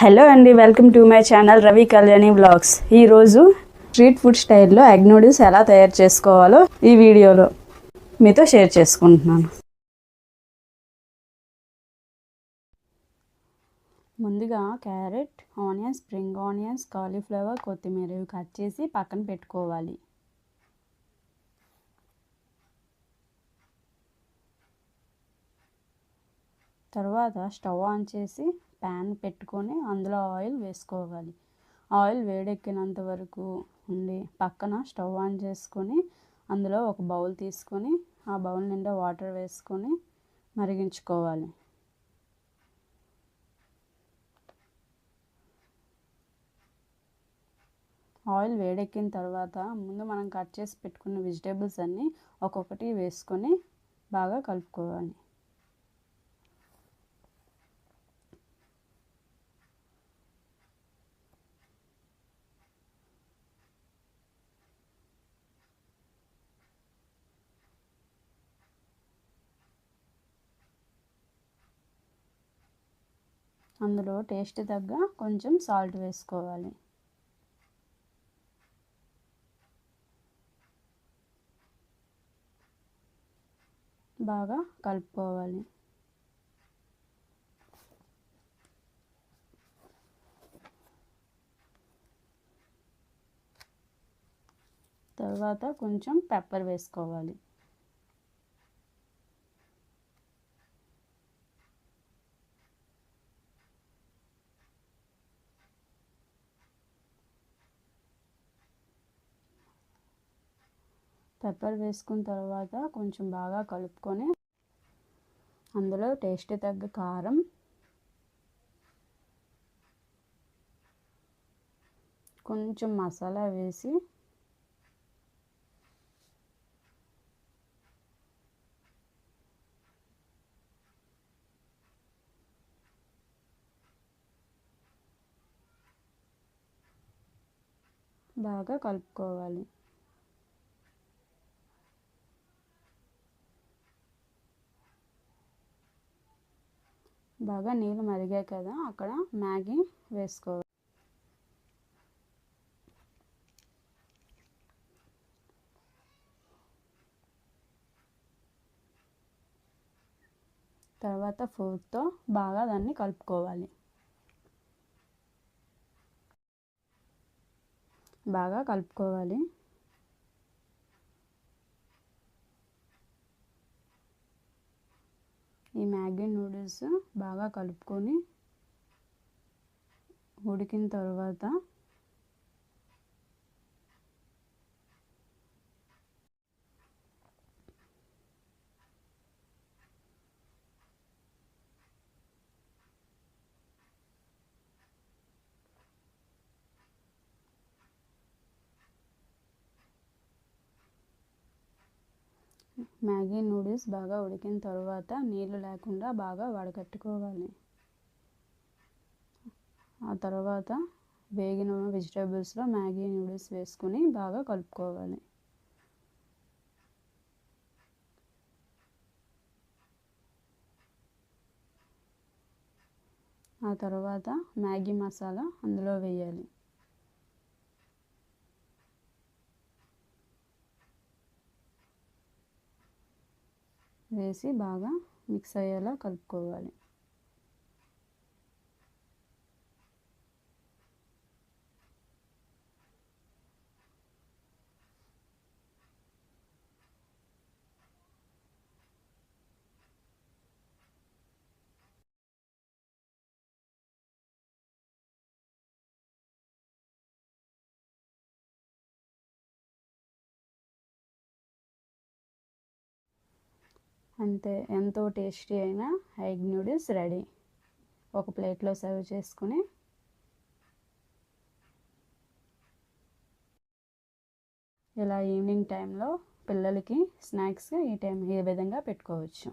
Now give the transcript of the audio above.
Hello అండి, welcome to my channel Ravi Kalyani vlogs. ఈరోజు street food స్టైల్లో ఎగ్ నూడిల్స్ ఎలా తయారు చేసుకోవాలో ఈ వీడియోలో మీతో షేర్ చేసుకుంటున్నాను. ముందుగా carrot, onions, spring onions, cauliflower, కొత్తిమీర ఇవి కట్ చేసి పక్కన పెట్టుకోవాలి. తర్వాత స్టవ్ ఆన్ చేసి ప్యాన్ పెట్టుకొని అందులో ఆయిల్ వేసుకోవాలి. ఆయిల్ వేడెక్కినంత వరకు ఉండి పక్కన స్టవ్ ఆన్ చేసుకొని అందులో ఒక బౌల్ తీసుకొని ఆ బౌల్ నిండా వాటర్ వేసుకొని మరిగించుకోవాలి. ఆయిల్ వేడెక్కిన తర్వాత ముందు మనం కట్ చేసి పెట్టుకున్న వెజిటేబుల్స్ అన్నీ ఒక్కొక్కటి వేసుకొని బాగా కలుపుకోవాలి. అందులో టేస్ట్ తగ్గ కొంచెం సాల్ట్ వేసుకోవాలి. బాగా కలుపుకోవాలి. తర్వాత కొంచెం పెప్పర్ వేసుకోవాలి. పెప్పర్ వేసుకున్న తర్వాత కొంచెం బాగా కలుపుకొని అందులో టేస్ట్ తగ్గ కారం, కొంచెం మసాలా వేసి బాగా కలుపుకోవాలి. బాగా నీళ్ళు మరిగాయి కదా, అక్కడ మ్యాగీ వేసుకోవాలి. తర్వాత ఫోర్క్తో బాగా దాన్ని కలుపుకోవాలి. బాగా కలుపుకోవాలి. ఈ మ్యాగీ నూడిల్స్ బాగా కలుపుకొని ఉడికిన తర్వాత మ్యాగీ నూడిల్స్ బాగా ఉడికిన తర్వాత నీళ్ళు లేకుండా బాగా వడకట్టుకోవాలి. ఆ తర్వాత వేగిన వెజిటేబుల్స్లో మ్యాగీ నూడిల్స్ వేసుకొని బాగా కలుపుకోవాలి. ఆ తర్వాత మ్యాగీ మసాలా అందులో వేయాలి. వేసి బాగా మిక్స్ అయ్యేలా కలుపుకోవాలి. అంతే, ఎంతో టేస్టీ అయిన ఎగ్ నూడిల్స్ రెడీ. ఒక ప్లేట్లో సర్వ్ చేసుకుని ఇలా ఈవినింగ్ టైంలో పిల్లలకి స్నాక్స్ ఈ విధంగా పెట్టుకోవచ్చు.